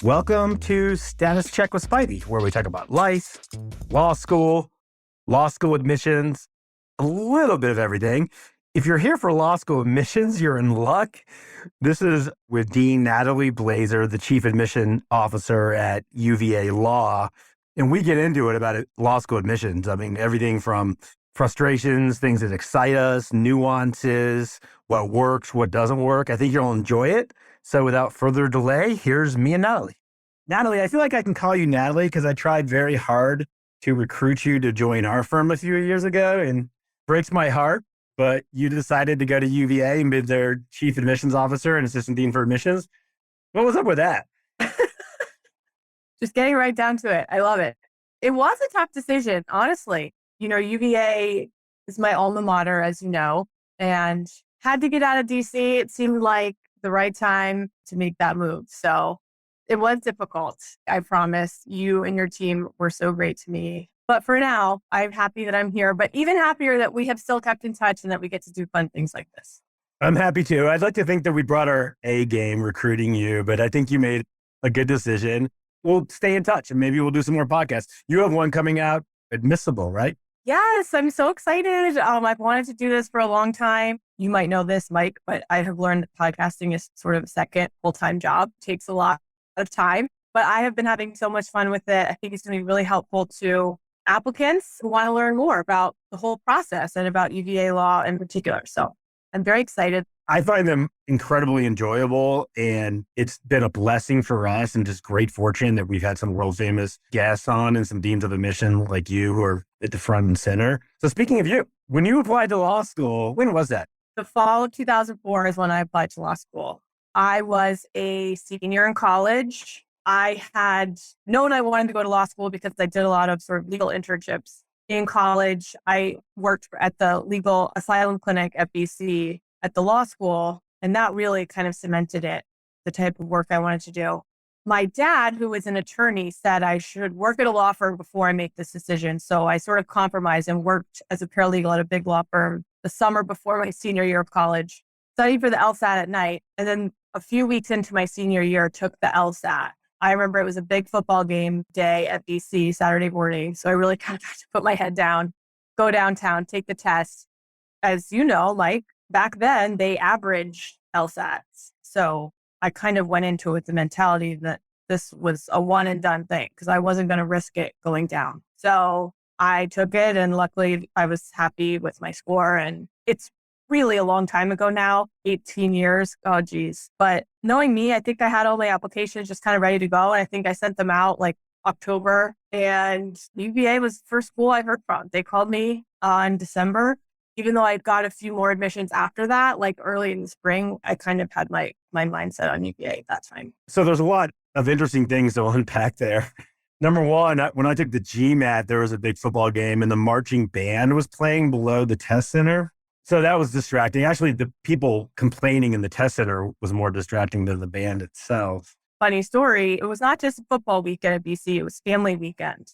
Welcome to Status Check with Spivey, where we talk about life, law school admissions, a little bit of everything. If you're here for law school admissions, you're in luck. This is with Dean Natalie Blazer, the Chief Admission Officer at UVA Law. And we get into it about law school admissions. I mean, everything from frustrations, things that excite us, nuances, what works, what doesn't work. I think you'll enjoy it. So without further delay, here's me and Natalie. Natalie, I feel like I can call you Natalie because I tried very hard to recruit you to join our firm a few years ago, and breaks my heart. But you decided to go to UVA and be their Chief Admissions Officer and Assistant Dean for Admissions. What was up with that? Just getting right down to it. I love it. It was a tough decision, honestly. You know, UVA is my alma mater, as you know, and had to get out of DC. It seemed like the right time to make that move. So it was difficult. I promise. You and your team were so great to me. But for now, I'm happy that I'm here, but even happier that we have still kept in touch and that we get to do fun things like this. I'm happy too. I'd like to think that we brought our A game recruiting you, but I think you made a good decision. We'll stay in touch and maybe we'll do some more podcasts. You have one coming out, Admissible, right? Yes, I'm so excited. I've wanted to do this for a long time. You might know this, Mike, but I have learned that podcasting is sort of a second full-time job. It takes a lot of time, but I have been having so much fun with it. I think it's going to be really helpful to applicants who want to learn more about the whole process and about UVA law in particular. So I'm very excited. I find them incredibly enjoyable, and it's been a blessing for us and just great fortune that we've had some world famous guests on and some deans of admission like you who are at the front and center. So speaking of you, when you applied to law school, when was that? The fall of 2004 is when I applied to law school. I was a senior in college. I had known I wanted to go to law school because I did a lot of sort of legal internships in college. I worked at the legal asylum clinic at BC at the law school, and that really kind of cemented it, the type of work I wanted to do. My dad, who was an attorney, said I should work at a law firm before I make this decision. So I sort of compromised and worked as a paralegal at a big law firm the summer before my senior year of college, studied for the LSAT at night, and then a few weeks into my senior year, took the LSAT. I remember it was a big football game day at BC Saturday morning. So I really kind of had to put my head down, go downtown, take the test. As you know, Mike, back then they averaged LSATs. So I kind of went into it with the mentality that this was a one and done thing because I wasn't going to risk it going down. So I took it, and luckily I was happy with my score. And it's really a long time ago now, 18 years. Oh, geez. But knowing me, I think I had all my applications just kind of ready to go. And I think I sent them out like October, and UVA was the first school I heard from. They called me in December. Even though I got a few more admissions after that, like early in the spring, I kind of had my mindset on UVA at that time. So there's a lot of interesting things to unpack there. Number one, when I took the GMAT, there was a big football game and the marching band was playing below the test center. So that was distracting. Actually, the people complaining in the test center was more distracting than the band itself. Funny story. It was not just a football weekend at BC. It was family weekend.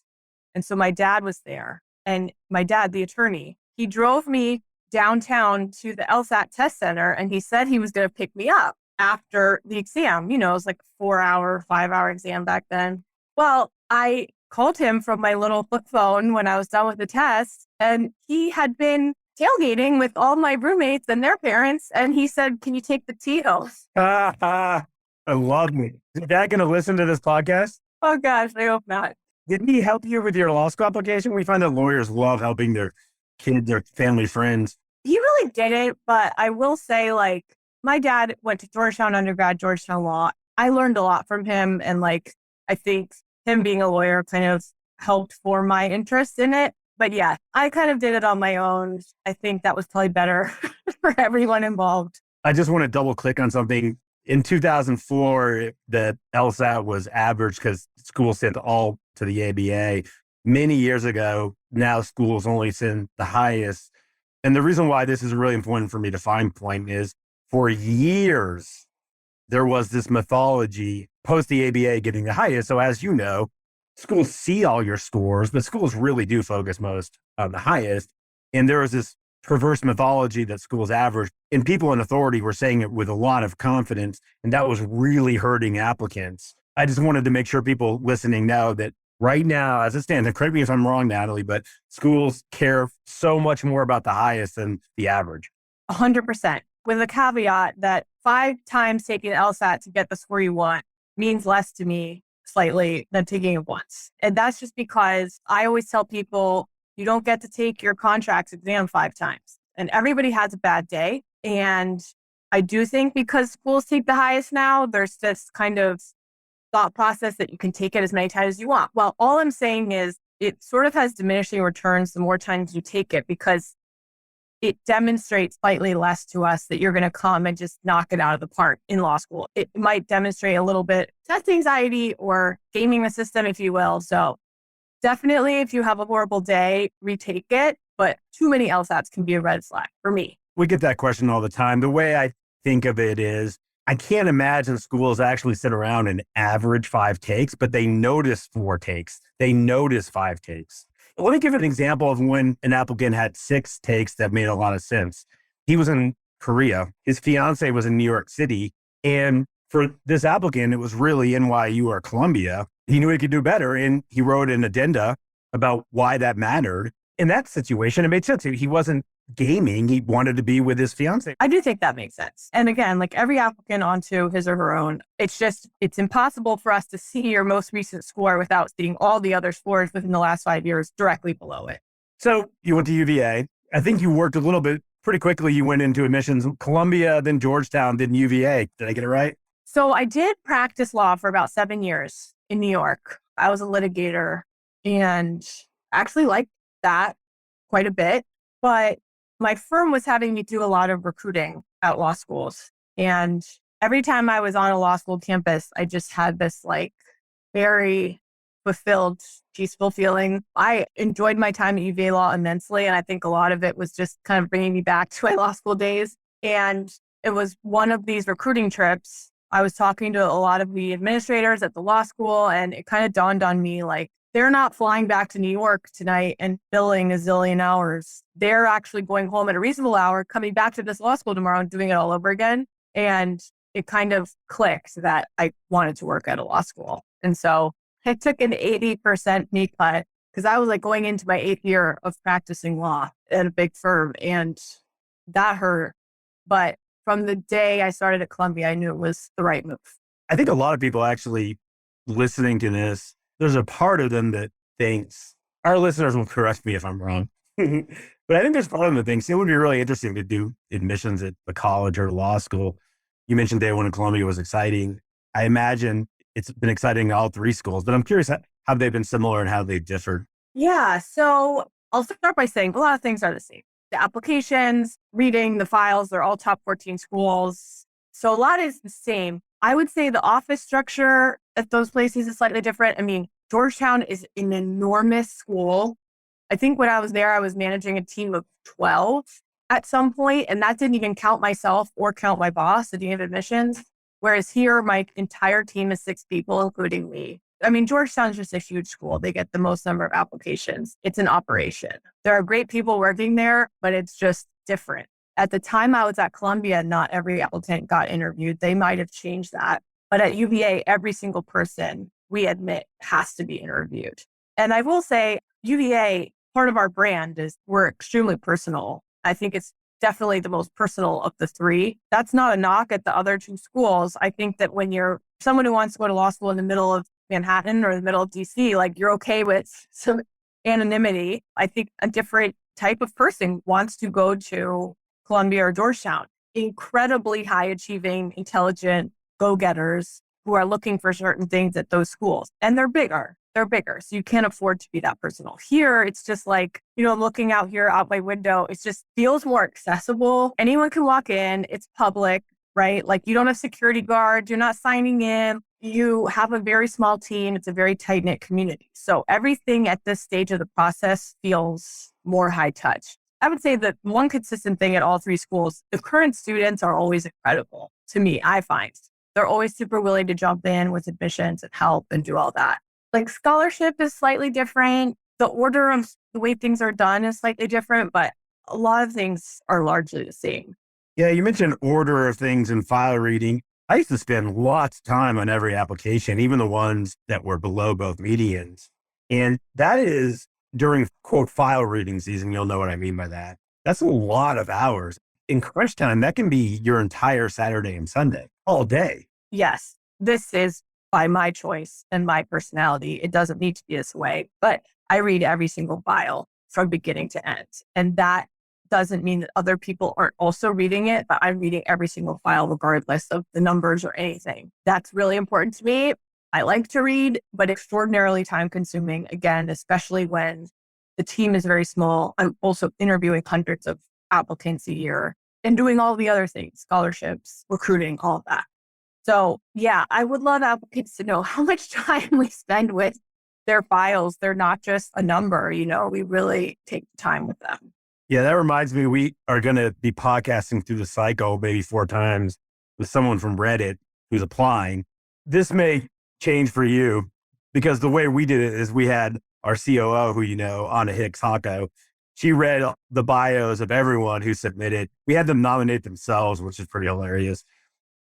And so my dad was there, and my dad, the attorney, he drove me downtown to the LSAT test center, and he said he was going to pick me up after the exam. You know, it was like a 4-hour, 5-hour exam back then. Well, I called him from my little flip phone when I was done with the test, and he had been tailgating with all my roommates and their parents, and he said, "Can you take the T home?" I love me. Is Dad going to listen to this podcast? Oh gosh, I hope not. Did he help you with your law school application? We find that lawyers love helping their kids, their family, friends. He really didn't, but I will say, like, my dad went to Georgetown undergrad, Georgetown law. I learned a lot from him, and like, I think him being a lawyer kind of helped form my interest in it. But yeah, I kind of did it on my own. I think that was probably better for everyone involved. I just want to double click on something. In 2004, the LSAT was average because schools sent all to the ABA. Many years ago, now schools only send the highest. And the reason why this is really important for me to fine point is for years, there was this mythology post the ABA getting the highest. So as you know, schools see all your scores, but schools really do focus most on the highest. And there was this perverse mythology that schools average, and people in authority were saying it with a lot of confidence. And that was really hurting applicants. I just wanted to make sure people listening know that right now, as it stands, and correct me if I'm wrong, Natalie, but schools care so much more about the highest than the average. 100%. With a caveat that 5 times taking the LSAT to get the score you want means less to me slightly than taking it once. And that's just because I always tell people you don't get to take your contracts exam 5 times. And everybody has a bad day. And I do think because schools take the highest now, there's this kind of thought process that you can take it as many times as you want. Well, all I'm saying is it sort of has diminishing returns the more times you take it, because it demonstrates slightly less to us that you're going to come and just knock it out of the park in law school. It might demonstrate a little bit test anxiety or gaming the system, if you will. So definitely, if you have a horrible day, retake it. But too many LSATs can be a red flag for me. We get that question all the time. The way I think of it is, I can't imagine schools actually sit around and average 5 takes, but they notice 4 takes. They notice 5 takes. Let me give an example of when an applicant had 6 takes that made a lot of sense. He was in Korea. His fiance was in New York City. And for this applicant, it was really NYU or Columbia. He knew he could do better. And he wrote an addenda about why that mattered. In that situation, it made sense. He wasn't gaming. He wanted to be with his fiance. I do think that makes sense. And again, like every applicant onto his or her own, it's impossible for us to see your most recent score without seeing all the other scores within the last 5 years directly below it. So you went to UVA. I think you worked a little bit pretty quickly. You went into admissions, Columbia, then Georgetown, then UVA. Did I get it right? So I did practice law for about 7 years in New York. I was a litigator and actually liked that quite a bit. But my firm was having me do a lot of recruiting at law schools. And every time I was on a law school campus, I just had this like very fulfilled, peaceful feeling. I enjoyed my time at UVA Law immensely. And I think a lot of it was just kind of bringing me back to my law school days. And it was one of these recruiting trips. I was talking to a lot of the administrators at the law school, and it kind of dawned on me like, they're not flying back to New York tonight and billing a zillion hours. They're actually going home at a reasonable hour, coming back to this law school tomorrow and doing it all over again. And it kind of clicked that I wanted to work at a law school. And so I took an 80% knee cut because I was like going into my 8th year of practicing law at a big firm, and that hurt. But from the day I started at Columbia, I knew it was the right move. I think a lot of people actually listening to this, there's a part of them that thinks, our listeners will correct me if I'm wrong, but I think there's part of them that thinks it would be really interesting to do admissions at the college or law school. You mentioned day one in Columbia was exciting. I imagine it's been exciting in all 3 schools, but I'm curious how they've been similar and how they've differed. Yeah. So I'll start by saying a lot of things are the same. The applications, reading, the files, they're all top 14 schools. So a lot is the same. I would say the office structure at those places is slightly different. I mean, Georgetown is an enormous school. I think when I was there, I was managing a team of 12 at some point, and that didn't even count myself or count my boss, the dean of admissions. Whereas here, my entire team is 6 people, including me. I mean, Georgetown's just a huge school. They get the most number of applications. It's an operation. There are great people working there, but it's just different. At the time I was at Columbia, not every applicant got interviewed. They might have changed that. But at UVA, every single person we admit has to be interviewed. And I will say, UVA, part of our brand is we're extremely personal. I think it's definitely the most personal of the 3. That's not a knock at the other 2 schools. I think that when you're someone who wants to go to law school in the middle of Manhattan or the middle of DC, like you're okay with some anonymity. I think a different type of person wants to go to Columbia or Georgetown. Incredibly high achieving, intelligent go-getters who are looking for certain things at those schools. And they're bigger. So you can't afford to be that personal. Here, it's just like, looking out here out my window, it just feels more accessible. Anyone can walk in. It's public, right? Like you don't have security guards. You're not signing in. You have a very small team. It's a very tight-knit community. So everything at this stage of the process feels more high touch. I would say that one consistent thing at all 3 schools, the current students are always incredible to me, I find. They're always super willing to jump in with admissions and help and do all that. Like scholarship is slightly different. The order of the way things are done is slightly different, but a lot of things are largely the same. Yeah, you mentioned order of things and file reading. I used to spend lots of time on every application, even the ones that were below both medians. And that is during, quote, file reading season. You'll know what I mean by that. That's a lot of hours. In crunch time, that can be your entire Saturday and Sunday, all day. Yes, this is by my choice and my personality. It doesn't need to be this way, but I read every single file from beginning to end. And that doesn't mean that other people aren't also reading it, but I'm reading every single file regardless of the numbers or anything. That's really important to me. I like to read, but extraordinarily time consuming, again, especially when the team is very small. I'm also interviewing hundreds of applicants a year and doing all the other things, scholarships, recruiting, all of that. So yeah, I would love applicants to know how much time we spend with their files. They're not just a number, we really take time with them. Yeah, that reminds me, we are going to be podcasting through the cycle maybe 4 times with someone from Reddit who's applying. This may change for you because the way we did it is we had our COO, who Anna Hicks-Hocko. She read the bios of everyone who submitted. We had them nominate themselves, which is pretty hilarious.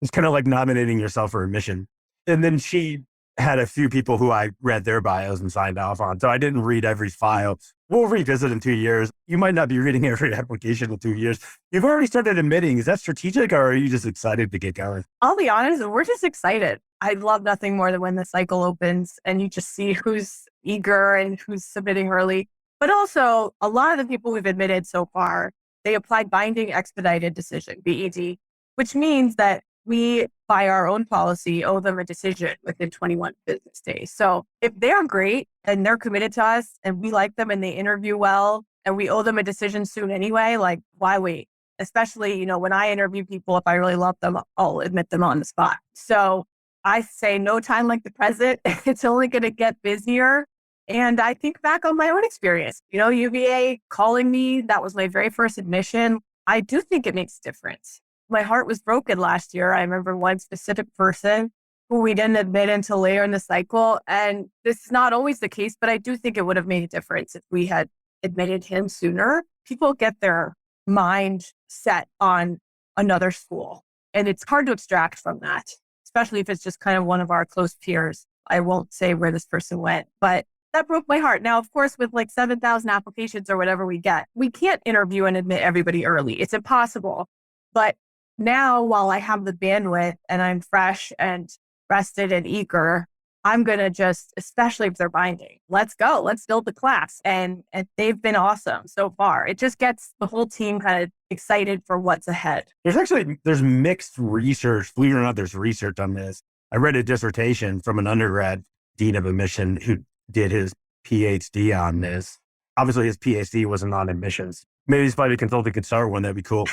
It's kind of like nominating yourself for admission. And then she had a few people who I read their bios and signed off on. So I didn't read every file. We'll revisit in 2 years. You might not be reading every application in 2 years. You've already started admitting. Is that strategic or are you just excited to get going? I'll be honest, we're just excited. I love nothing more than when the cycle opens and you just see who's eager and who's submitting early. But also, a lot of the people we've admitted so far, they applied binding expedited decision, BED, which means that we, by our own policy, owe them a decision within 21 business days. So if they're great and they're committed to us and we like them and they interview well and we owe them a decision soon anyway, like why wait? Especially, when I interview people, if I really love them, I'll admit them on the spot. So I say no time like the present. It's only going to get busier. And I think back on my own experience, UVA calling me, that was my very first admission. I do think it makes a difference. My heart was broken last year. I remember one specific person who we didn't admit until later in the cycle. And this is not always the case, but I do think it would have made a difference if we had admitted him sooner. People get their mind set on another school. And it's hard to extract from that, especially if it's just kind of one of our close peers. I won't say where this person went, but that broke my heart. Now, of course, with like 7,000 applications or whatever we get, we can't interview and admit everybody early. It's impossible. But now, while I have the bandwidth and I'm fresh and rested and eager, I'm going to just, especially if they're binding, let's go. Let's build the class. And they've been awesome so far. It just gets the whole team kind of excited for what's ahead. There's mixed research. Believe it or not, there's research on this. I read a dissertation from an undergrad dean of admission who did his PhD on this. Obviously, his PhD wasn't on admissions. Maybe Spivey Consulting could start one. That'd be cool.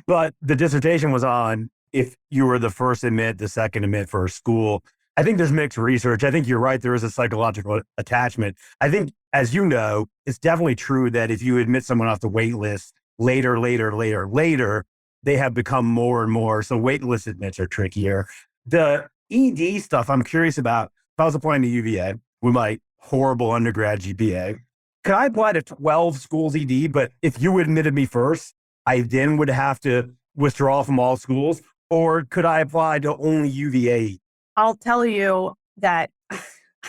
But the dissertation was on if you were the first admit, the second admit for a school. I think there's mixed research. I think you're right. There is a psychological attachment. I think, as you know, it's definitely true that if you admit someone off the wait list later, they have become more and more. So waitlist admits are trickier. The ED stuff I'm curious about. If I was applying to UVA with my horrible undergrad GPA, could I apply to 12 schools ED? But if you admitted me first, I then would have to withdraw from all schools? Or could I apply to only UVA? I'll tell you that I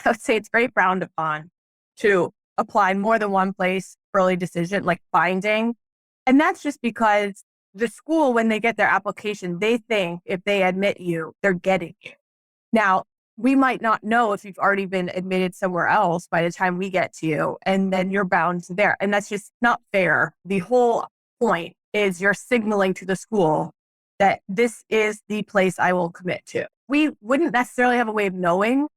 would say it's very frowned upon to apply more than one place, early decision, like binding. And that's just because the school, when they get their application, they think if they admit you, they're getting you. Now, we might not know if you've already been admitted somewhere else by the time we get to you, and then you're bound to there. And that's just not fair. The whole point is you're signaling to the school that this is the place I will commit to. We wouldn't necessarily have a way of knowing,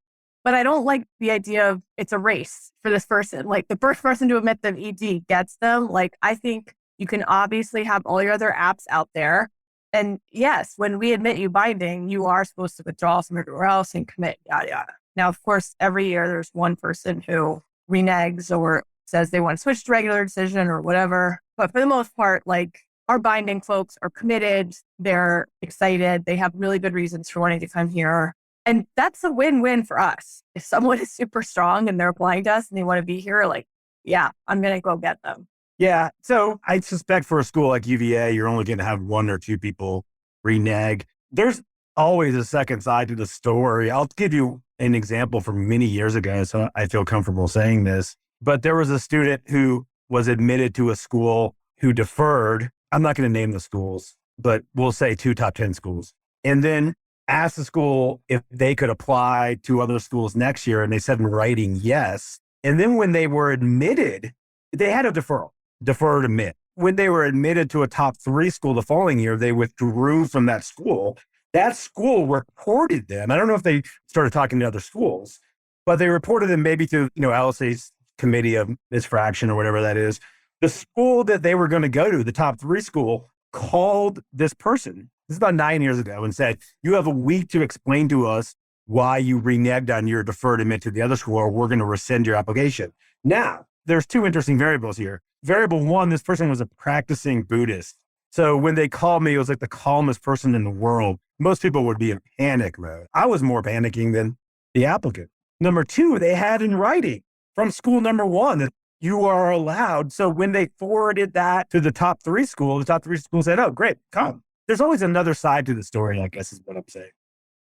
but I don't like the idea of it's a race for this person. Like the first person to admit them ED gets them. Like I think you can obviously have all your other apps out there. And yes, when we admit you binding, you are supposed to withdraw from everywhere else and commit, yada, yada. Now, of course, every year there's one person who reneges or says they want to switch to regular decision or whatever. But for the most part, like our binding folks are committed. They're excited. They have really good reasons for wanting to come here. And that's a win-win for us. If someone is super strong and they're applying to us and they want to be here, like, yeah, I'm going to go get them. Yeah. So I suspect for a school like UVA, you're only going to have 1 or 2 people renege. There's always a second side to the story. I'll give you an example from many years ago, so I feel comfortable saying this. But there was a student who was admitted to a school who deferred. I'm not going to name the schools, but we'll say 2 top 10 schools. And then asked the school if they could apply to other schools next year. And they said in writing, yes. And then when they were admitted, they had a deferred admit. When they were admitted to a top 3 school the following year, they withdrew from that school. That school reported them. I don't know if they started talking to other schools, but they reported them maybe through, LSA's committee of misfraction or whatever that is. The school that they were going to go to, the top 3 school, called this person. This is about 9 years ago, and said, you have a week to explain to us why you reneged on your deferred admit to the other school, or we're going to rescind your application. Now, there's 2 interesting variables here. Variable 1, this person was a practicing Buddhist. So when they called me, it was like the calmest person in the world. Most people would be in panic mode. I was more panicking than the applicant. Number 2, they had in writing from school number 1 that you are allowed. So when they forwarded that to the top 3 school, the top 3 schools said, oh, great, come. There's always another side to the story, I guess is what I'm saying.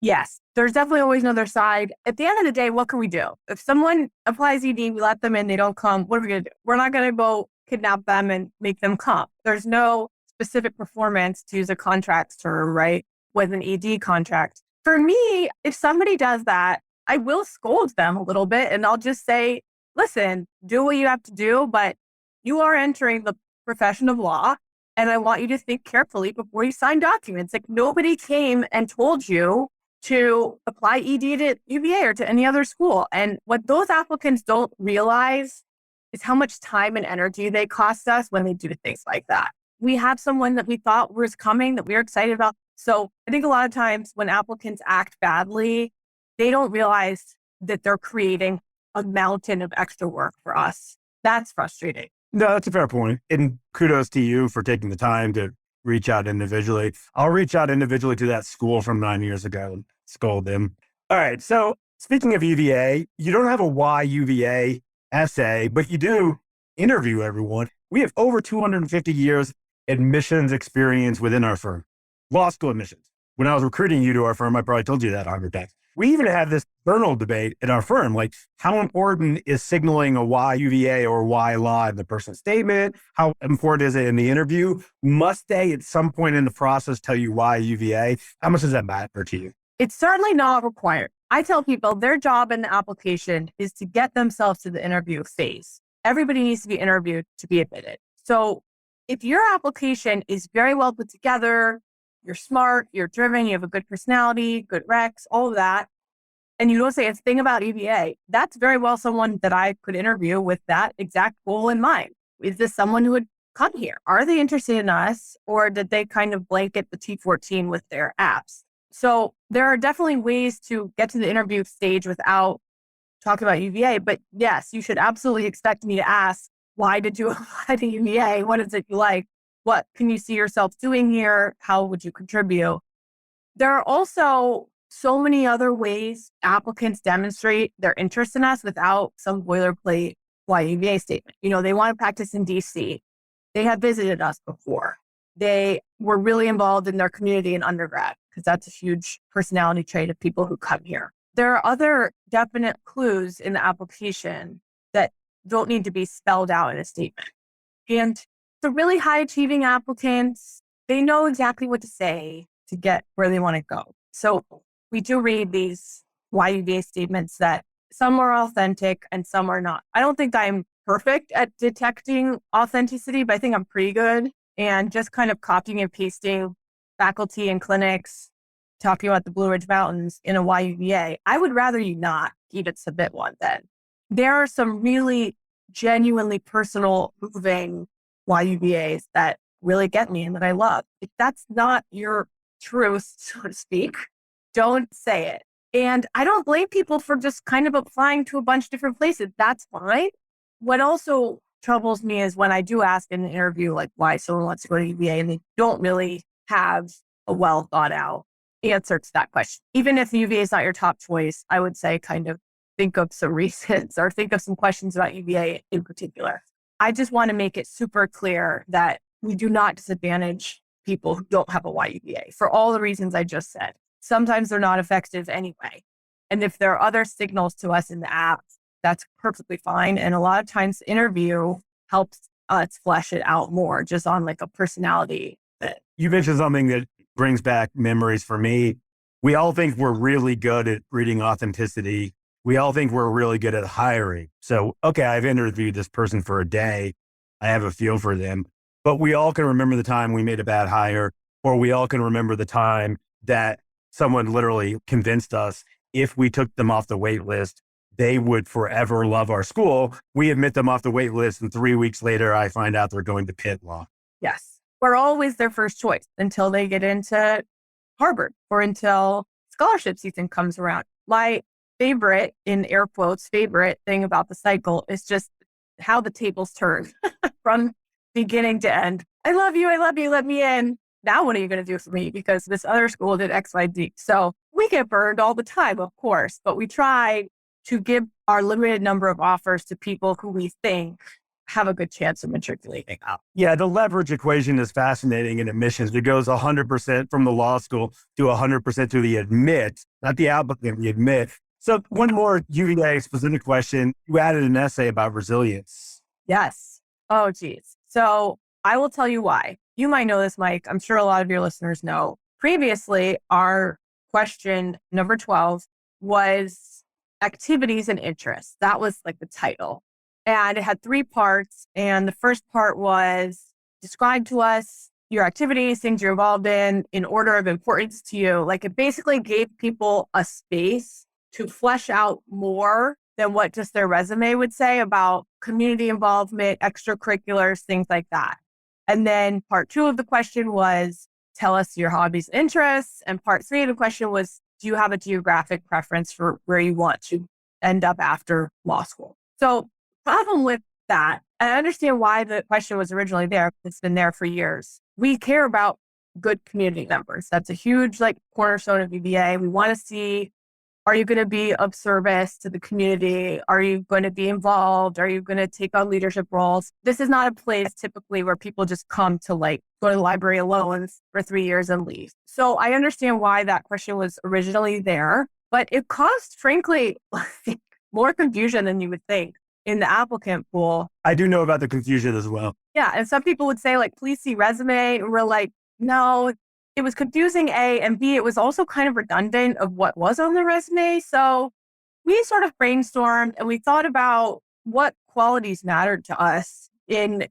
Yes, there's definitely always another side. At the end of the day, what can we do? If someone applies ED, we let them in, they don't come, what are we going to do? We're not going to go kidnap them and make them come. There's no specific performance, to use a contract term, right, with an ED contract. For me, if somebody does that, I will scold them a little bit and I'll just say, listen, do what you have to do, but you are entering the profession of law. And I want you to think carefully before you sign documents. Like, nobody came and told you to apply ED to UVA or to any other school. And what those applicants don't realize is how much time and energy they cost us when they do things like that. We have someone that we thought was coming that we were excited about. So I think a lot of times when applicants act badly, they don't realize that they're creating a mountain of extra work for us. That's frustrating. No, that's a fair point. And kudos to you for taking the time to reach out individually. I'll reach out individually to that school from 9 years ago and scold them. All right. So speaking of UVA, you don't have a why UVA essay, but you do interview everyone. We have over 250 years admissions experience within our firm, law school admissions. When I was recruiting you to our firm, I probably told you that 100 times. We even have this journal debate in our firm, like how important is signaling a why UVA or why law in the personal statement? How important is it in the interview? Must they at some point in the process tell you why UVA? How much does that matter to you? It's certainly not required. I tell people their job in the application is to get themselves to the interview phase. Everybody needs to be interviewed to be admitted. So if your application is very well put together, you're smart, you're driven, you have a good personality, good recs, all of that, and you don't say a thing about EVA, that's very well someone that I could interview with that exact goal in mind. Is this someone who would come here? Are they interested in us, or did they kind of blanket the T14 with their apps? So there are definitely ways to get to the interview stage without talking about UVA. But yes, you should absolutely expect me to ask, why did you apply to UVA? What is it you like? What can you see yourself doing here? How would you contribute? There are also so many other ways applicants demonstrate their interest in us without some boilerplate UVA statement. They want to practice in DC. They have visited us before. They were really involved in their community in undergrad, because that's a huge personality trait of people who come here. There are other definite clues in the application that don't need to be spelled out in a statement. And the really high achieving applicants, they know exactly what to say to get where they want to go. So we do read these UVA statements that some are authentic and some are not. I don't think I'm perfect at detecting authenticity, but I think I'm pretty good. And just kind of copying and pasting faculty and clinics talking about the Blue Ridge Mountains in a UVA, I would rather you not even submit one then. There are some really genuinely personal, moving UVAs that really get me and that I love. If that's not your truth, so to speak, don't say it. And I don't blame people for just kind of applying to a bunch of different places. That's fine. What also troubles me is when I do ask in an interview, like why someone wants to go to UVA, and they don't really have a well thought out answer to that question. Even if UVA is not your top choice, I would say kind of think of some reasons or think of some questions about UVA in particular. I just want to make it super clear that we do not disadvantage people who don't have a UVA for all the reasons I just said. sometimes they're not effective anyway. And if there are other signals to us in the app, that's perfectly fine. And a lot of times the interview helps us flesh it out more just on like a personality fit. You mentioned something that brings back memories for me. We all think we're really good at reading authenticity. We all think we're really good at hiring. So, okay, I've interviewed this person for a day. I have a feel for them, but we all can remember the time we made a bad hire, or we all can remember the time that someone literally convinced us if we took them off the wait list, they would forever love our school. We admit them off the wait list, and 3 weeks later, I find out they're going to Pitt Law. Yes. We're always their first choice until they get into Harvard or until scholarship season comes around. My favorite, in air quotes, favorite thing about the cycle is just how the tables turn from beginning to end. I love you, let me in. Now what are you going to do for me? Because this other school did X, Y, Z. So we get burned all the time, of course, but we try to give our limited number of offers to people who we think have a good chance of matriculating out. Yeah, the leverage equation is fascinating in admissions. It goes 100% from the law school to 100% to the admit, not the applicant, the admit. So one more UVA specific question. You added an essay about resilience. Yes. Oh, geez. So I will tell you why. You might know this, Mike. I'm sure a lot of your listeners know. Previously, our question number 12 was activities and interests. That was like the title. And it had 3 parts. And the first part was describe to us your activities, things you're involved in order of importance to you. Like it basically gave people a space to flesh out more than what just their resume would say about community involvement, extracurriculars, things like that. And then part 2 of the question was, tell us your hobbies, interests. And part 3 of the question was, do you have a geographic preference for where you want to end up after law school? So problem with that, I understand why the question was originally there. It's been there for years. We care about good community members. That's a huge cornerstone of UVA. We want to see, are you going to be of service to the community? Are you going to be involved? Are you going to take on leadership roles? This is not a place typically where people just come to go to the library alone for 3 years and leave. So I understand why that question was originally there, but it caused, frankly, more confusion than you would think in the applicant pool. I do know about the confusion as well. Yeah. And some people would say, please see resume. And we're like, no, it was confusing, A, and B, it was also kind of redundant of what was on the resume. So we sort of brainstormed and we thought about what qualities mattered to us in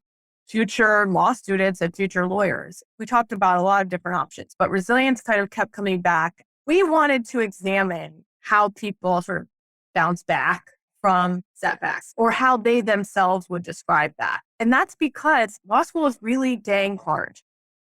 future law students and future lawyers. We talked about a lot of different options, but resilience kind of kept coming back. We wanted to examine how people sort of bounce back from setbacks or how they themselves would describe that. And that's because law school is really dang hard.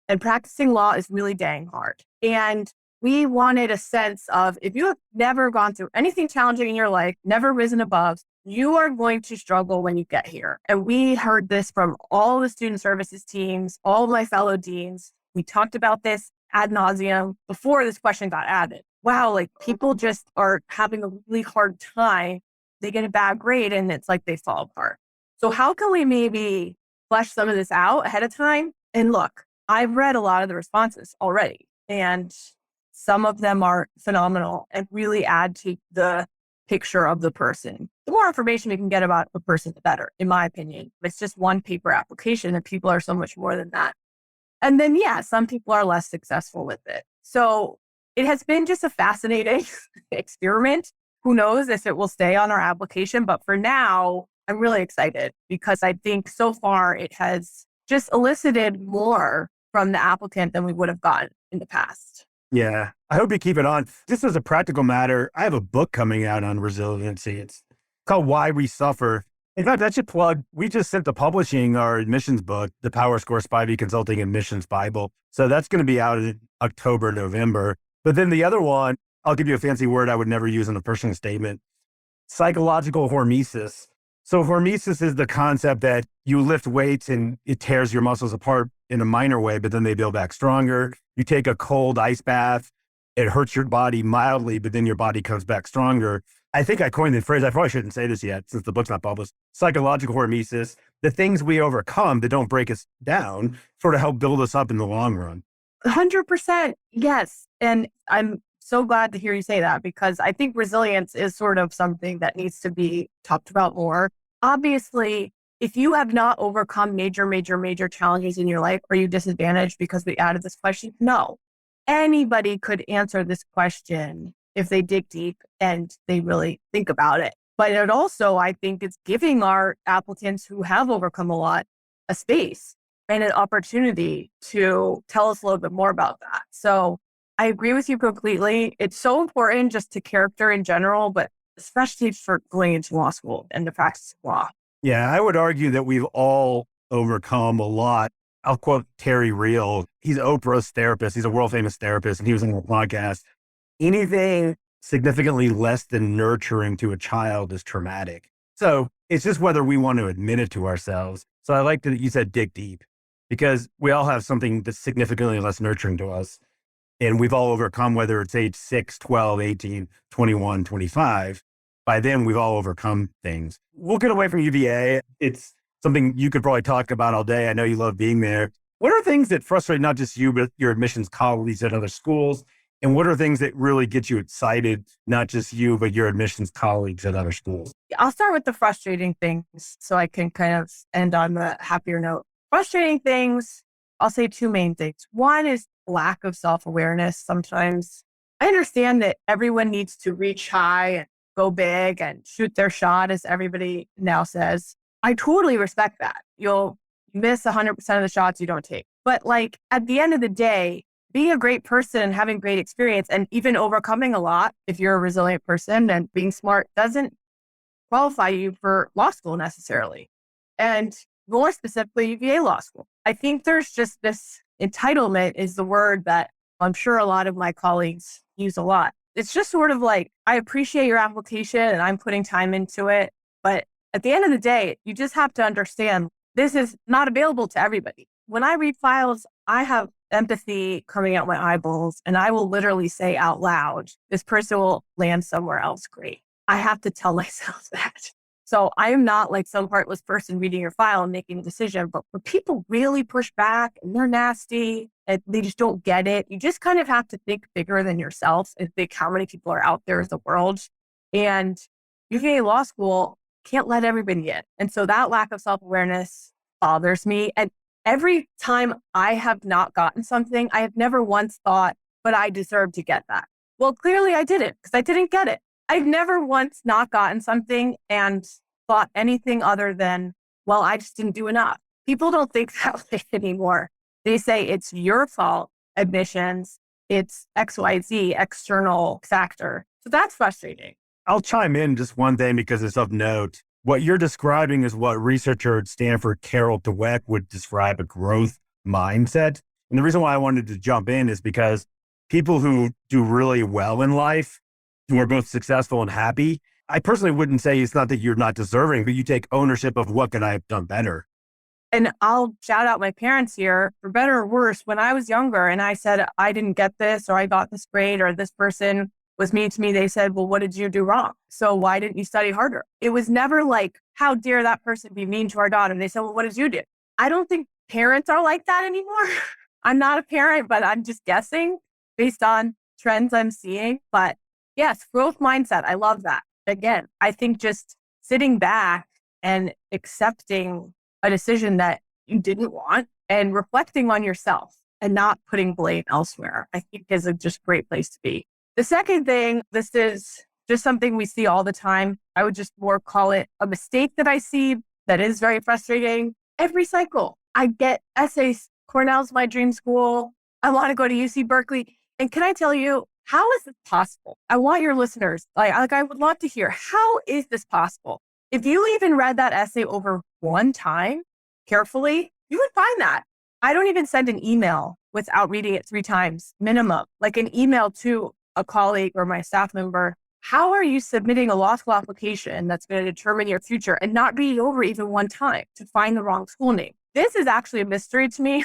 And practicing law is really dang hard. And we wanted a sense of, if you have never gone through anything challenging in your life, never risen above, you are going to struggle when you get here. And we heard this from all the student services teams, all of my fellow deans. We talked about this ad nauseum before this question got added. Wow, people just are having a really hard time. They get a bad grade and it's like they fall apart. So how can we maybe flesh some of this out ahead of time? And look, I've read a lot of the responses already, and some of them are phenomenal and really add to the picture of the person. The more information we can get about a person, the better, in my opinion. It's just one paper application, and people are so much more than that. And then, yeah, some people are less successful with it. So it has been just a fascinating experiment. Who knows if it will stay on our application? But for now, I'm really excited because I think so far it has just elicited more from the applicant than we would have gotten in the past. Yeah, I hope you keep it on. Just as a practical matter, I have a book coming out on resiliency. It's called Why We Suffer. In fact, I should plug, we just sent to publishing our admissions book, the Power Score Spivey Consulting Admissions Bible. So that's going to be out in October, November. But then the other one, I'll give you a fancy word I would never use in a personal statement, psychological hormesis. So hormesis is the concept that you lift weights and it tears your muscles apart in a minor way, but then they build back stronger. You take a cold ice bath, it hurts your body mildly, but then your body comes back stronger. I think I coined the phrase, I probably shouldn't say this yet since the book's not published, psychological hormesis, the things we overcome that don't break us down sort of help build us up in the long run. 100%. Yes. And I'm so glad to hear you say that, because I think resilience is sort of something that needs to be talked about more. Obviously, if you have not overcome major challenges in your life, are you disadvantaged because we added this question? No. Anybody could answer this question if they dig deep and they really think about it. But it also, I think it's giving our applicants who have overcome a lot a space and an opportunity to tell us a little bit more about that. So I agree with you completely. It's so important just to character in general, but especially for going into law school and the practice of law. Yeah, I would argue that we've all overcome a lot. I'll quote Terry Real. He's Oprah's therapist. He's a world famous therapist, and he was on a podcast. Anything significantly less than nurturing to a child is traumatic. So it's just whether we want to admit it to ourselves. So I like that you said dig deep, because we all have something that's significantly less nurturing to us. And we've all overcome, whether it's age 6, 12, 18, 21, 25. By then, we've all overcome things. We'll get away from UVA. It's something you could probably talk about all day. I know you love being there. What are things that frustrate not just you, but your admissions colleagues at other schools? And what are things that really get you excited, not just you, but your admissions colleagues at other schools? I'll start with the frustrating things so I can kind of end on the happier note. Frustrating things, I'll say two main things. One is lack of self-awareness. Sometimes I understand that everyone needs to reach high and go big and shoot their shot, as everybody now says. I totally respect that. You'll miss 100% of the shots you don't take. But like at the end of the day, being a great person and having great experience and even overcoming a lot, if you're a resilient person and being smart, doesn't qualify you for law school necessarily. And more specifically, UVA law school. I think there's just this entitlement is the word that I'm sure a lot of my colleagues use a lot. It's just sort of like, I appreciate your application and I'm putting time into it. But at the end of the day, you just have to understand this is not available to everybody. When I read files, I have empathy coming out my eyeballs, and I will literally say out loud, this person will land somewhere else great. I have to tell myself that. So I am not like some heartless person reading your file and making a decision, but when people really push back and they're nasty and they just don't get it, you just kind of have to think bigger than yourself and think how many people are out there in the world. And UVA law school can't let everybody in. And so that lack of self-awareness bothers me. And every time I have not gotten something, I have never once thought, but I deserve to get that. Well, clearly I didn't, because I didn't get it. I've never once not gotten something and thought anything other than, well, I just didn't do enough. People don't think that way anymore. They say it's your fault, admissions, it's XYZ, external factor. So that's frustrating. I'll chime in just one thing because it's of note. What you're describing is what researcher at Stanford, Carol Dweck, would describe a growth mindset. And the reason why I wanted to jump in is because people who do really well in life, who are both successful and happy, I personally wouldn't say it's not that you're not deserving, but you take ownership of what can I have done better. And I'll shout out my parents here, for better or worse. When I was younger and I said, I didn't get this, or I got this grade, or this person was mean to me, they said, well, what did you do wrong? So why didn't you study harder? It was never like, how dare that person be mean to our daughter? And they said, well, what did you do? I don't think parents are like that anymore. I'm not a parent, but I'm just guessing based on trends I'm seeing. But yes, growth mindset. I love that. Again, I think just sitting back and accepting a decision that you didn't want and reflecting on yourself and not putting blame elsewhere, I think is a just great place to be. The second thing, this is just something we see all the time. I would just more call it a mistake that I see that is very frustrating. Every cycle, I get essays. Cornell's my dream school. I want to go to UC Berkeley. And can I tell you, how is this possible? I want your listeners, I would love to hear, how is this possible? If you even read that essay over one time carefully, you would find that. I don't even send an email without reading it 3 times minimum, like an email to a colleague or my staff member. How are you submitting a law school application that's going to determine your future and not read it over even one time to find the wrong school name? This is actually a mystery to me.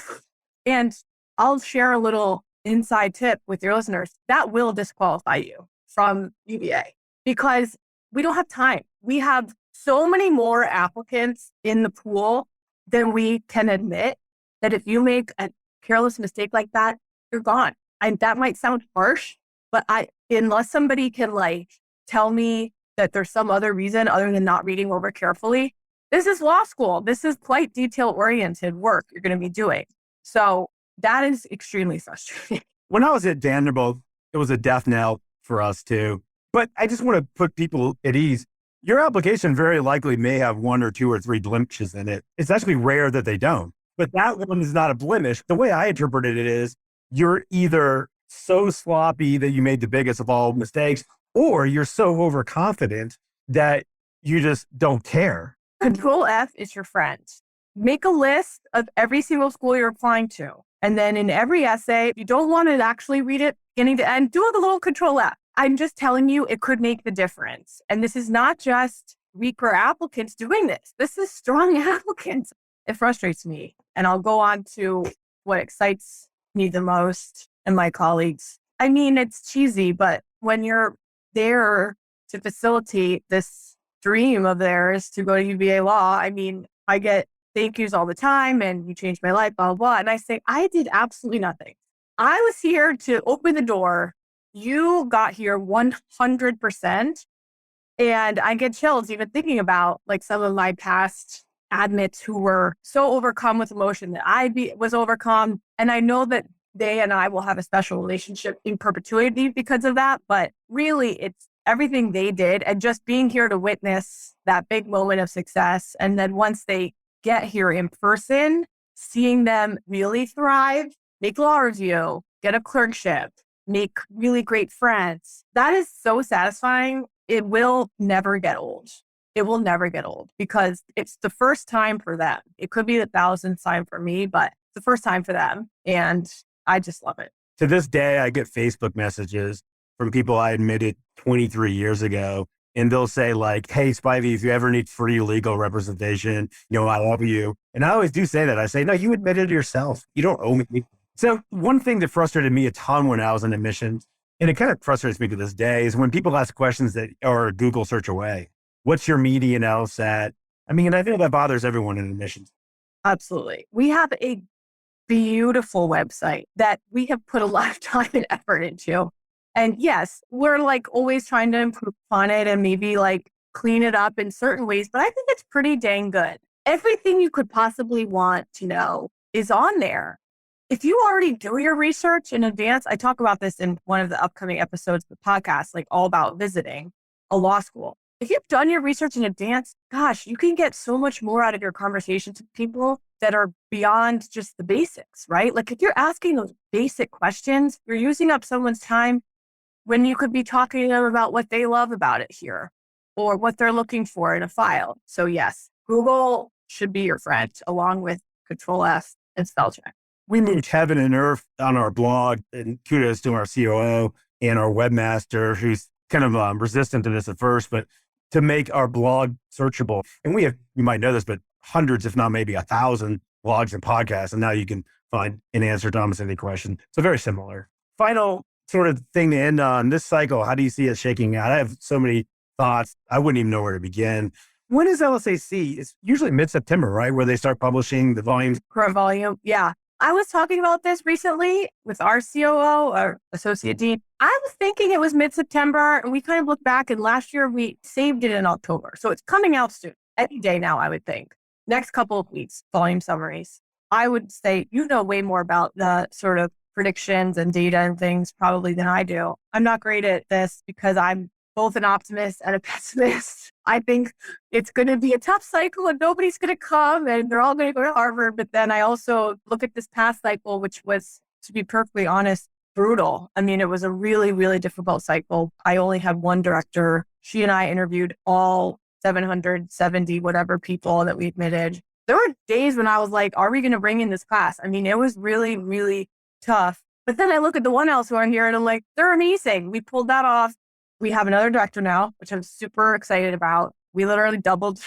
And I'll share a little inside tip with your listeners. That will disqualify you from UVA because we don't have time. We have so many more applicants in the pool than we can admit, that if you make a careless mistake like that, you're gone. And that might sound harsh, But unless somebody can like tell me that there's some other reason other than not reading over carefully, this is law school. This is quite detail-oriented work you're going to be doing. So that is extremely frustrating. When I was at Vanderbilt, it was a death knell for us too. But I just want to put people at ease. Your application very likely may have 1 or 2 or 3 blemishes in it. It's actually rare that they don't. But that one is not a blemish. The way I interpreted it is you're either so sloppy that you made the biggest of all mistakes, or you're so overconfident that you just don't care. Control F is your friend. Make a list of every single school you're applying to. And then in every essay, if you don't want to actually read it beginning to end, do the little Control F. I'm just telling you, it could make the difference. And this is not just weaker applicants doing this. This is strong applicants. It frustrates me. And I'll go on to what excites me the most and my colleagues. I mean, it's cheesy, but when you're there to facilitate this dream of theirs to go to UVA law, I mean, I get thank yous all the time and you changed my life, blah, blah, blah. And I say, I did absolutely nothing. I was here to open the door. You got here 100%. And I get chills even thinking about like some of my past admits who were so overcome with emotion that was overcome. And I know that they and I will have a special relationship in perpetuity because of that. But really, it's everything they did and just being here to witness that big moment of success. And then once they get here in person, seeing them really thrive, make law review, get a clerkship, make really great friends. That is so satisfying. It will never get old. It will never get old because it's the first time for them. It could be the 1,000th time for me, but it's the first time for them. And I just love it. To this day, I get Facebook messages from people I admitted 23 years ago. And they'll say like, hey, Spivey, if you ever need free legal representation, I love you. And I always do say that. I say, no, you admitted it yourself. You don't owe me. So one thing that frustrated me a ton when I was in admissions, and it kind of frustrates me to this day, is when people ask questions that are a Google search away. What's your median LSAT? I mean, I think that bothers everyone in admissions. Absolutely. We have a beautiful website that we have put a lot of time and effort into. And yes, we're like always trying to improve on it and maybe like clean it up in certain ways, but I think it's pretty dang good. Everything you could possibly want to know is on there. If you already do your research in advance, I talk about this in one of the upcoming episodes of the podcast, like all about visiting a law school. If you've done your research in advance, gosh, you can get so much more out of your conversations with people that are beyond just the basics, right? Like if you're asking those basic questions, you're using up someone's time when you could be talking to them about what they love about it here or what they're looking for in a file. So yes, Google should be your friend along with Control F and spell check. We moved heaven and earth on our blog, and kudos to our COO and our webmaster, who's kind of resistant to this at first, but to make our blog searchable. And we have, you might know this, but hundreds, if not maybe 1,000 blogs and podcasts. And now you can find an answer to almost any question. So very similar. Final sort of thing to end on this cycle. How do you see it shaking out? I have so many thoughts. I wouldn't even know where to begin. When is LSAC? It's usually mid-September, right? Where they start publishing the volumes. Current volume. Yeah. I was talking about this recently with our COO, our associate dean. I was thinking it was mid-September, and we kind of looked back, and last year we saved it in October. So it's coming out soon. Any day now, I would think. Next couple of weeks, volume summaries. I would say you know way more about the sort of predictions and data and things probably than I do. I'm not great at this because I'm both an optimist and a pessimist. I think it's going to be a tough cycle and nobody's going to come and they're all going to go to Harvard. But then I also look at this past cycle, which was, to be perfectly honest, brutal. I mean, it was a really, really difficult cycle. I only had one director. She and I interviewed all 770 whatever people that we admitted. There were days when I was like, are we going to bring in this class? I mean, it was really, really tough. But then I look at the 1Ls who are here and I'm like, they're amazing. We pulled that off. We have another director now, which I'm super excited about. We literally doubled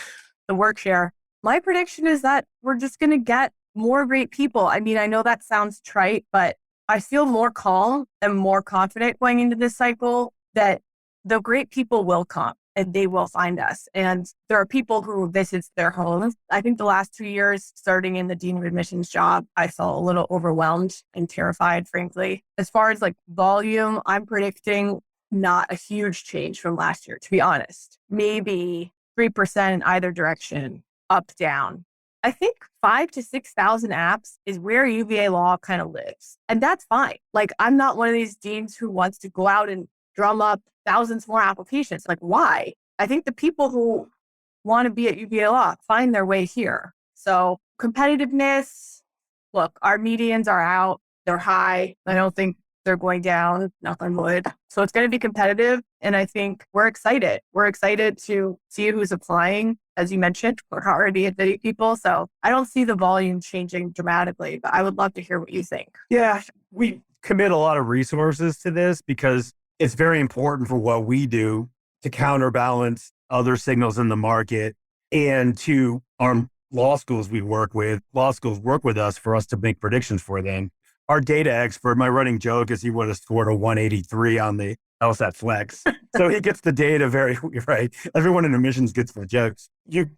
the work share. My prediction is that we're just going to get more great people. I mean, I know that sounds trite, but I feel more calm and more confident going into this cycle that the great people will come. and they will find us. And there are people who visits their homes. I think the last 2 years, starting in the dean of admissions job, I felt a little overwhelmed and terrified, frankly. As far as like volume, I'm predicting not a huge change from last year, to be honest. Maybe 3% in either direction, up, down. I think 5,000 to 6,000 apps is where UVA law kind of lives. And that's fine. Like, I'm not one of these deans who wants to go out and drum up thousands more applications. Like, why? I think the people who want to be at UVA law find their way here. So competitiveness, look, our medians are out. They're high. I don't think they're going down, knock on wood. So it's going to be competitive. And I think we're excited. We're excited to see who's applying. As you mentioned, we're already admitting people. So I don't see the volume changing dramatically, but I would love to hear what you think. Yeah, we commit a lot of resources to this because it's very important for what we do to counterbalance other signals in the market and to our law schools we work with. Law schools work with us for us to make predictions for them. Our data expert, my running joke is he would have scored a 183 on the LSAT Flex. So he gets the data very right. Everyone in admissions gets the jokes. You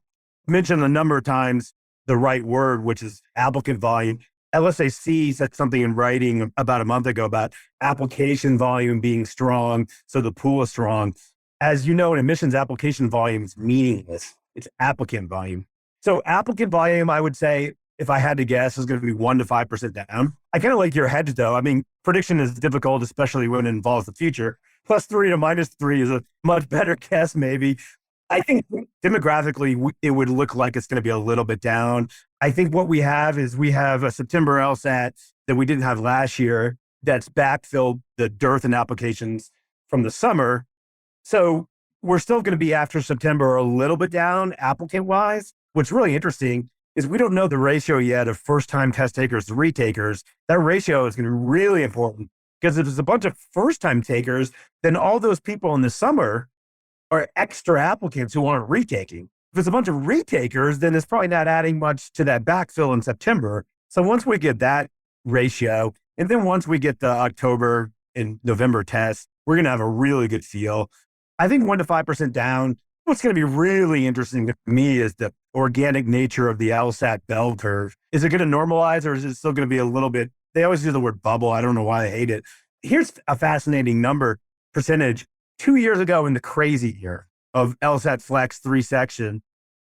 mentioned a number of times the right word, which is applicant volume. LSAC said something in writing about a month ago about application volume being strong, so the pool is strong. As you know, in admissions, application volume is meaningless. It's applicant volume. So applicant volume, I would say, if I had to guess, is going to be 1% to 5% down. I kind of like your hedge, though. I mean, prediction is difficult, especially when it involves the future. +3 to -3 is a much better guess, maybe. I think demographically, it would look like it's going to be a little bit down. I think what we have is we have a September LSAT that we didn't have last year that's backfilled the dearth in applications from the summer. So we're still going to be after September a little bit down applicant-wise. What's really interesting is we don't know the ratio yet of first-time test takers to retakers. That ratio is going to be really important because if there's a bunch of first-time takers, then all those people in the summer are extra applicants who aren't retaking. If it's a bunch of retakers, then it's probably not adding much to that backfill in September. So once we get that ratio, and then once we get the October and November tests, we're going to have a really good feel. I think 1% to 5% down. What's going to be really interesting to me is the organic nature of the LSAT bell curve. Is it going to normalize or is it still going to be a little bit, they always use the word bubble. I don't know why I hate it. Here's a fascinating percentage. 2 years ago in the crazy year of LSAT Flex 3 section,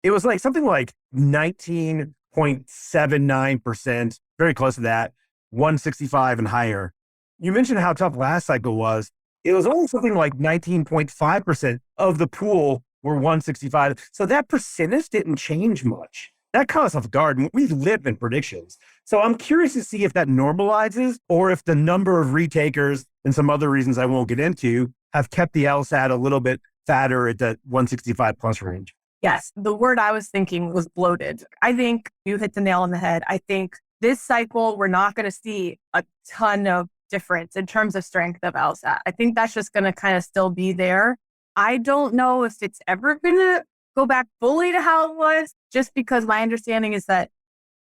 it was like something like 19.79%, very close to that, 165 and higher. You mentioned how tough last cycle was. It was only something like 19.5% of the pool were 165. So that percentage didn't change much. That caught us off guard. We live in predictions. So I'm curious to see if that normalizes or if the number of retakers and some other reasons I won't get into have kept the LSAT a little bit fatter at the 165 plus range. Yes, the word I was thinking was bloated. I think you hit the nail on the head. I think this cycle, we're not going to see a ton of difference in terms of strength of LSAT. I think that's just going to kind of still be there. I don't know if it's ever going to go back fully to how it was, just because my understanding is that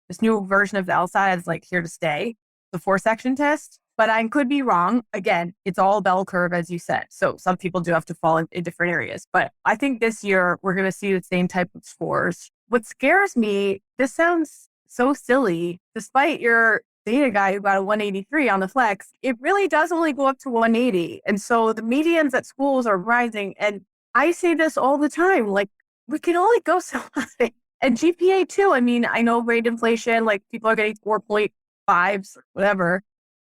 this new version of the LSAT is like here to stay, the 4-section test. But I could be wrong. Again, it's all bell curve, as you said. So some people do have to fall in different areas. But I think this year we're going to see the same type of scores. What scares me, this sounds so silly, despite your data guy who got a 183 on the flex, it really does only go up to 180. And so the medians at schools are rising. And I say this all the time, like we can only go so high. And GPA too. I mean, I know rate inflation, like people are getting 4.5s, whatever.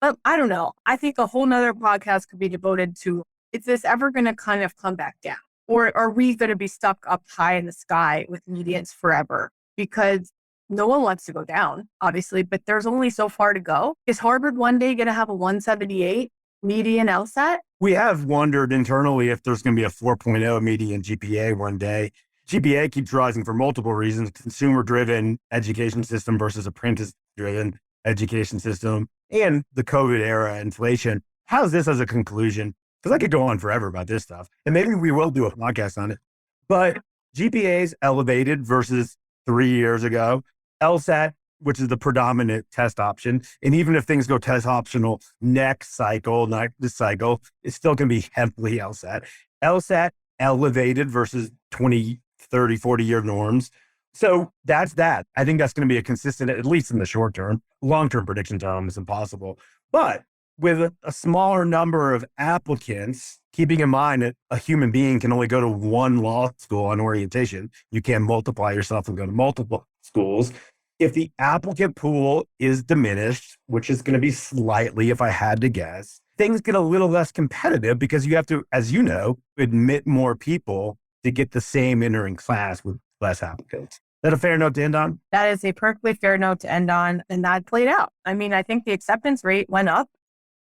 But I don't know. I think a whole nother podcast could be devoted to, is this ever going to kind of come back down? Or are we going to be stuck up high in the sky with medians forever? Because no one wants to go down, obviously, but there's only so far to go. Is Harvard one day going to have a 178 median LSAT? We have wondered internally if there's going to be a 4.0 median GPA one day. GPA keeps rising for multiple reasons, consumer-driven education system versus apprentice-driven education system, and the COVID era inflation. How's this as a conclusion? Because I could go on forever about this stuff, and maybe we will do a podcast on it. But GPA's elevated versus 3 years ago. LSAT, which is the predominant test option, and even if things go test optional next cycle, not this cycle, it's still going to be heavily LSAT. LSAT elevated versus 20, 30, 40-year norms. So that's that. I think that's going to be a consistent, at least in the short term. Long-term prediction, Tom, is impossible. But with a smaller number of applicants, keeping in mind that a human being can only go to one law school on orientation, you can't multiply yourself and go to multiple schools. If the applicant pool is diminished, which is going to be slightly, if I had to guess, things get a little less competitive because you have to, as you know, admit more people to get the same entering class with less applicants. Is that a fair note to end on? That is a perfectly fair note to end on. And that played out. I mean, I think the acceptance rate went up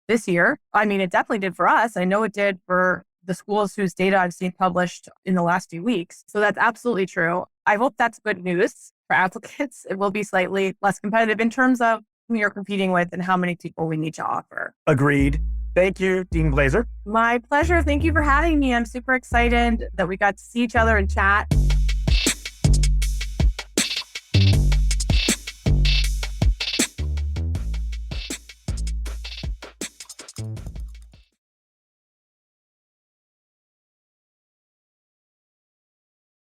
this year. I mean, it definitely did for us. I know it did for the schools whose data I've seen published in the last few weeks. So that's absolutely true. I hope that's good news for applicants. It will be slightly less competitive in terms of who you're competing with and how many people we need to offer. Agreed. Thank you, Dean Blazer. My pleasure. Thank you for having me. I'm super excited that we got to see each other and chat.